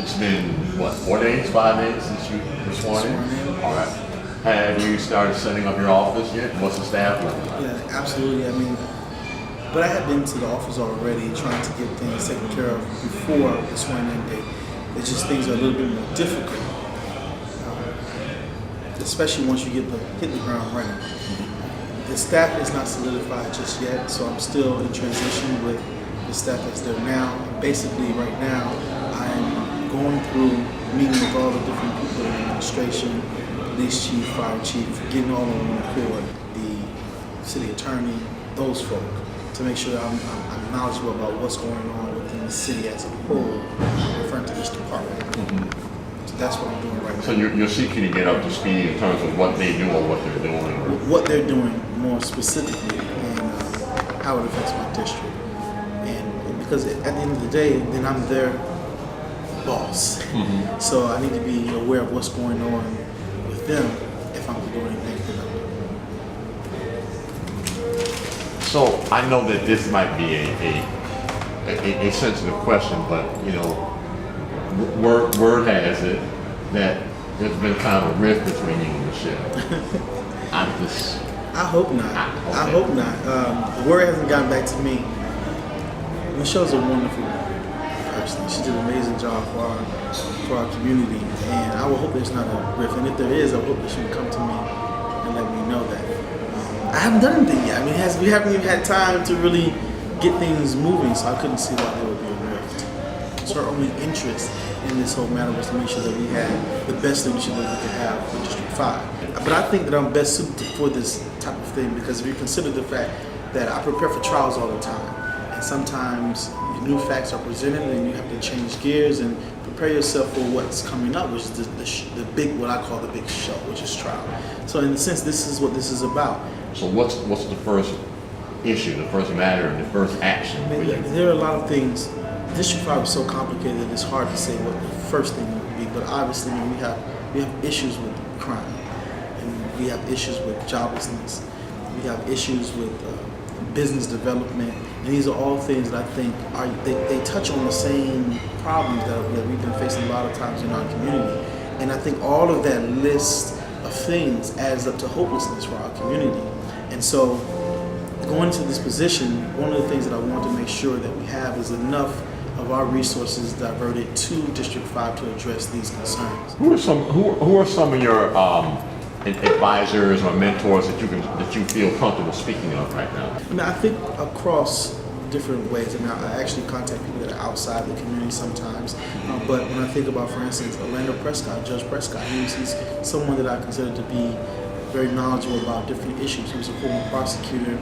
It's been, what, 4 days, 5 days since you were sworn in? All right. Have you started setting up your office yet? What's the staff looking like? Yeah, absolutely. I mean, but I had been to the office already trying to get things taken care of before the swearing-in date. It's just things are a little bit more difficult, especially once you hit the ground running. The staff is not solidified just yet, so I'm still in transition with the staff that's there now. Basically, right now, I'm going through meeting with all the different people in the administration, police chief, fire chief, getting all on one accord, the city attorney, those folk, to make sure I'm knowledgeable about what's going on within the city as a whole, referring to each department. Mm-hmm. So that's what I'm doing right now. So you're seeking to get up to speed in terms of what they do or what they're doing? What they're doing more specifically, and how it affects my district. And because at the end of the day, then I'm their boss. Mm-hmm. So I need to be aware of what's going on with them if I'm doing anything for them. So I know that this might be a sensitive question, but you know, word has it that there's been kind of a rift between you and Michelle. I hope not. I hope not. The word hasn't gotten back to me. Michelle's a wonderful person. She did an amazing job for our community, and I would hope there's not a rift. And if there is, I hope that she would come to me and let me know that. I haven't done anything yet. I mean, we haven't even had time to really get things moving, so I couldn't see why there would be a rift. So our only interest in this whole matter was to make sure that we had the best leadership that we could have for District 5. But I think that I'm best suited for this type of thing because if you consider the fact that I prepare for trials all the time, and sometimes new facts are presented and you have to change gears and prepare yourself for what's coming up, which is the big, what I call the big show, which is trial. So in a sense, this is what this is about. So what's the first issue, the first matter, and the first action for you? There are a lot of things. District 5 is so complicated that it's hard to say what the first thing would be. But obviously, we have issues with crime, and we have issues with joblessness. We have issues with business development, and these are all things that I think they touch on the same problems that we've been facing a lot of times in our community. And I think all of that list of things adds up to hopelessness for our community. And so, going into this position, one of the things that I want to make sure that we have is enough of our resources diverted to District 5 to address these concerns. Who are some of your advisors or mentors that you feel comfortable speaking of right now? I mean, I think across different ways. I mean, I actually contact people that are outside the community sometimes. But when I think about, for instance, Orlando Prescott, Judge Prescott, he's someone that I consider to be very knowledgeable about different issues. He was a former prosecutor.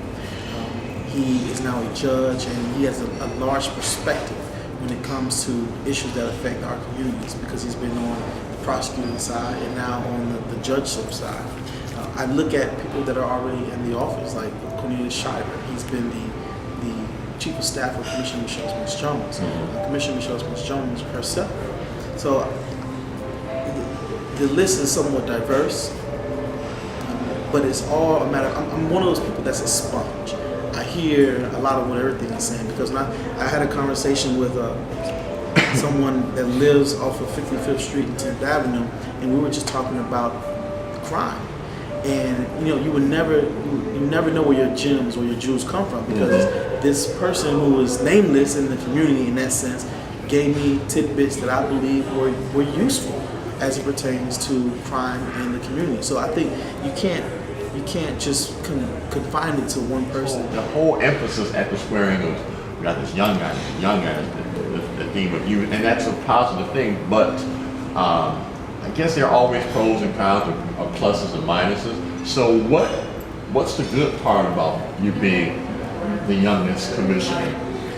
He is now a judge, and he has a large perspective when it comes to issues that affect our communities because he's been on the prosecuting side and now on the judgeship side. I look at people that are already in the office, like Cornelius Shiver. He's been the Chief of Staff of Commissioner Michelle Smith-Jones, Commissioner Michelle Smith-Jones herself. So the list is somewhat diverse, but it's all a matter of, I'm one of those people that's a sponge. I hear a lot of what everything is saying because when I had a conversation with someone that lives off of 55th Street and 10th Avenue, and we were just talking about crime. And you never know where your gems or your jewels come from because this person who was nameless in the community in that sense gave me tidbits that I believe were useful as it pertains to crime in the community. So I think you can't just confine it to one person. The whole emphasis at the swearing was we got this young guy, the theme of youth, and that's a positive thing. But I guess there are always pros and cons or pluses and minuses. So what's the good part about you being the youngest commissioner,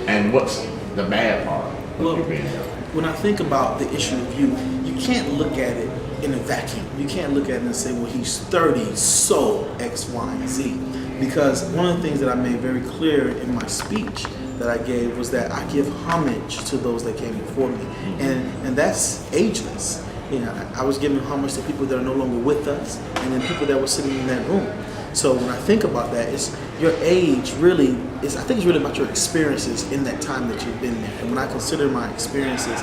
and what's the bad part of you being young? When I think about the issue of youth, you can't look at it in a vacuum. You can't look at it and say, well, he's 30, so X, Y, and Z. Because one of the things that I made very clear in my speech that I gave was that I give homage to those that came before me. And that's ageless. I was giving homage to people that are no longer with us and then people that were sitting in that room. So when I think about that, it's your age really I think it's really about your experiences in that time that you've been there. And when I consider my experiences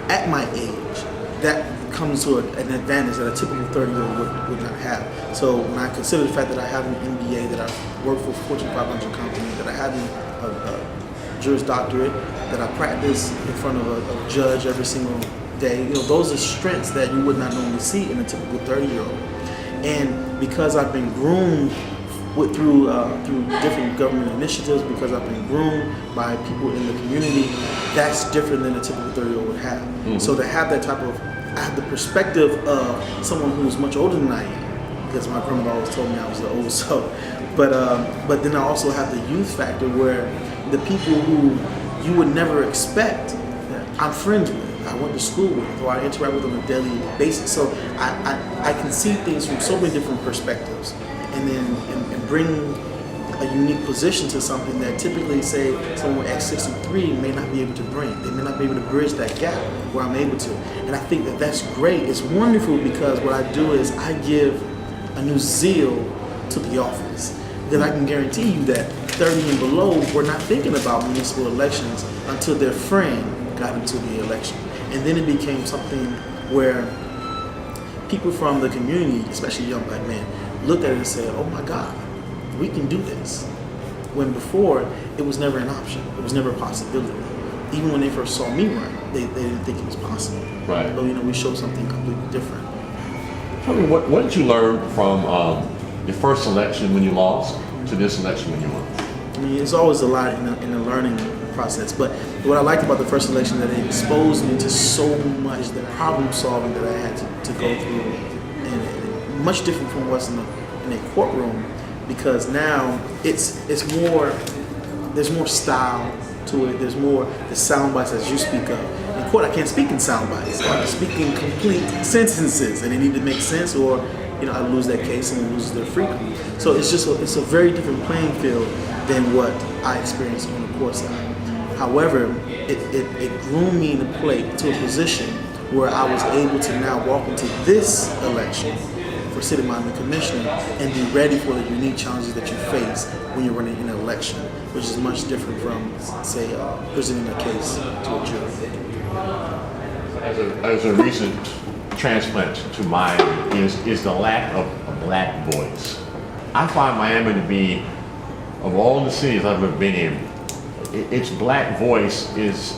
at my age, that comes to an advantage that a typical 30-year-old would not have. So when I consider the fact that I have an MBA, that I work for a Fortune 500 company, that I have a Juris Doctorate, that I practice in front of a judge every single day, those are strengths that you would not normally see in a typical 30-year-old. And because I've been groomed through different government initiatives, because I've been groomed by people in the community, that's different than a typical 30-year-old would have. Mm-hmm. So to have that type of, I have the perspective of someone who's much older than I am, because my grandmother always told me I was the old soul. But then I also have the youth factor, where the people who you would never expect, I'm friends with, I went to school with, or I interact with on a daily basis. So I can see things from so many different perspectives, and then bring a unique position to something that typically, say, someone at 63 may not be able to bring. They may not be able to bridge that gap where I'm able to. And I think that that's great. It's wonderful, because what I do is I give a new zeal to the office. Because I can guarantee you that 30 and below were not thinking about municipal elections until their friend got into the election. And then it became something where people from the community, especially young black men, looked at it and said, oh my God, we can do this. When before, it was never an option. It was never a possibility. Even when they first saw me run, they didn't think it was possible. Right. But we showed something completely different. Tell me, what did you learn from your first election when you lost to this election when you won? I mean, it's always a lot in the learning process. But what I liked about the first election, that it exposed me to so much the problem solving that I had to go through, and much different from what's in a courtroom, because now it's more, there's more style to it. There's more the sound bites as you speak of. In court, I can't speak in sound bites. I can speak in complete sentences, and they need to make sense, or I lose that case, someone loses their freedom. So it's a very different playing field than what I experienced on the court side. However, it groomed me to a position where I was able to now walk into this election for City of Miami Commissioner and be ready for the unique challenges that you face when you're running an election, which is much different from, say, presenting a case to a jury. As a recent transplant to Miami is the lack of a black voice. I find Miami to be, of all the cities I've ever been in, its black voice is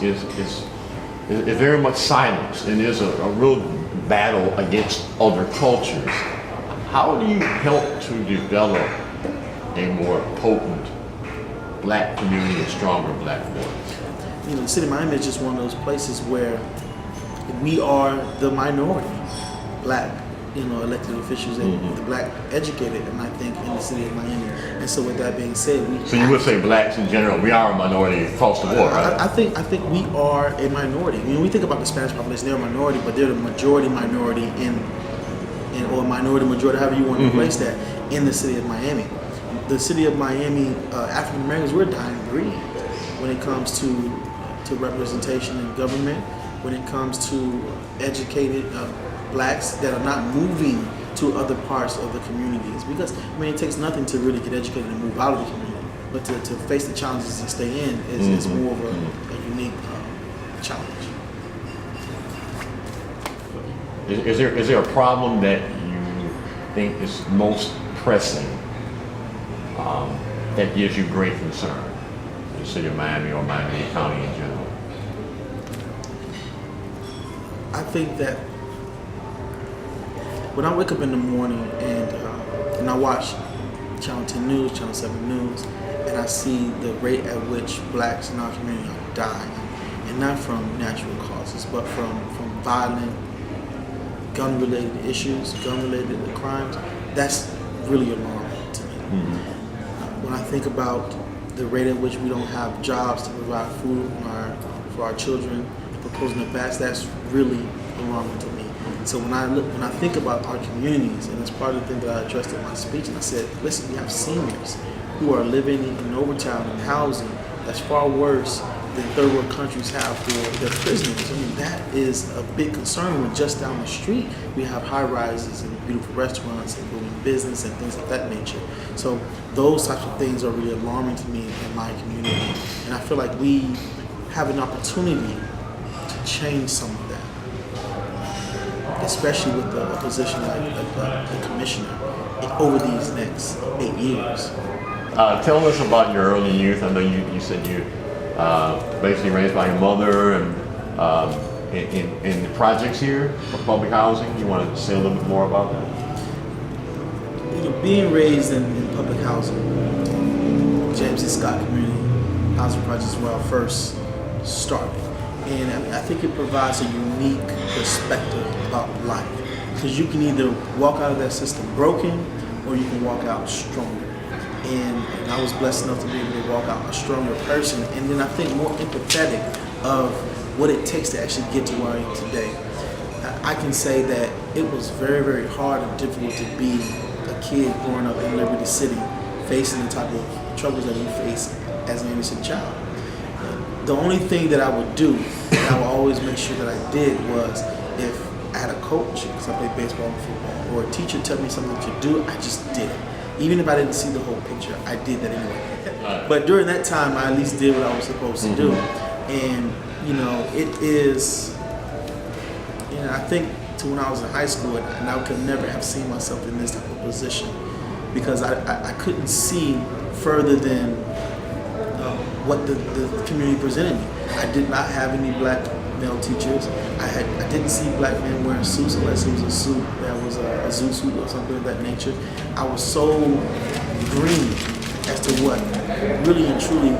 very much silenced, and there's a real battle against other cultures. How do you help to develop a more potent black community, a stronger black voice? The city of Miami is just one of those places where we are the minority, black, elected officials and the black educated, and I think in the city of Miami. And so with that being said, So you would say blacks in general, we are a minority across the board, right? I think we are a minority. When we think about the Spanish population, they're a minority, but they're the majority or minority majority, however you want to place that, in the city of Miami. The city of Miami, African Americans, we're a dying breed when it comes to representation in government, when it comes to educated blacks that are not moving to other parts of the communities. Because, it takes nothing to really get educated and move out of the community. But to face the challenges and stay in is more of a unique challenge. Is there a problem that you think is most pressing that gives you great concern in the city of Miami or Miami-Dade County in general? I think that when I wake up in the morning and I watch Channel 10 News, Channel 7 News, and I see the rate at which blacks in our community are dying, and not from natural causes, but from violent, gun-related issues, gun-related crimes, that's really alarming to me. When I think about the rate at which we don't have jobs to provide food for our children, for closing the fast, that's really alarming to me. So when I think about our communities, and it's part of the thing that I addressed in my speech, and I said, listen, we have seniors who are living in Overtown in housing that's far worse than third world countries have for their prisoners. That is a big concern when just down the street we have high rises and beautiful restaurants and booming business and things of that nature. So those types of things are really alarming to me in my community. And I feel like we have an opportunity to change some of that, especially with a position like the commissioner over these next 8 years. Tell us about your early youth. I know you said you basically raised by your mother, and in the projects here for public housing. You want to say a little bit more about that? You know, being raised in public housing, James C. Scott Community Housing Projects where I first started. And I think it provides a unique perspective about life. Because you can either walk out of that system broken, or you can walk out stronger. And I was blessed enough to be able to walk out a stronger person, and then I think more empathetic of what it takes to actually get to where I am today. I can say that it was very, very hard and difficult to be a kid growing up in Liberty City, facing the type of troubles that we face as an innocent child. The only thing that I would do, and I would always make sure that I did, was if I had a coach, because I played baseball and football, or a teacher tell me something to do, I just did it. Even if I didn't see the whole picture, I did that anyway. But during that time, I at least did what I was supposed to do. And, you know, it is, you know, I think to when I was in high school, and I could never have seen myself in this type of position, because I couldn't see further than what the community presented me. I did not have any black male teachers. I didn't see black men wearing suits unless it was a suit that was a zoo suit or something of that nature. I was so green as to what really and truly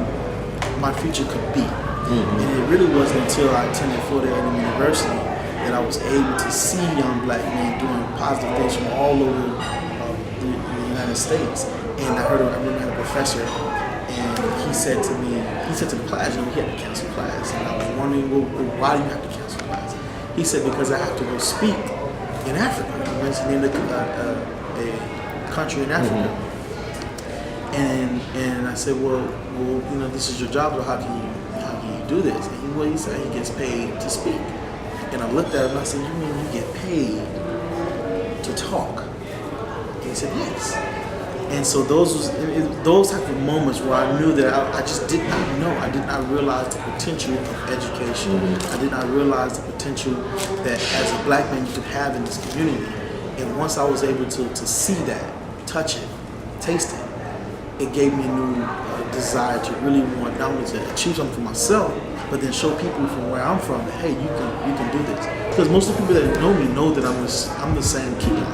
my future could be. And it really wasn't until I attended Florida A&M University that I was able to see young black men doing positive things from all over the United States. And I remember I had a professor, and he said to the class, you know, he had to cancel class. And I was wondering, well, why do you have to cancel class? He said, because I have to go speak in Africa. He mentioned a country in Africa. And I said, well, you know, this is your job, so how can you do this? And he said he gets paid to speak. And I looked at him and I said, you mean you get paid to talk? And he said, yes. And so those type of moments where I knew that I just did not know. I did not realize the potential of education. I did not realize the potential that as a black man you could have in this community. And once I was able to see that, touch it, taste it, it gave me a new desire to really want not only to achieve something for myself, but then show people from where I'm from that, hey, you can do this. Because most of the people that know me know that I'm the same kid.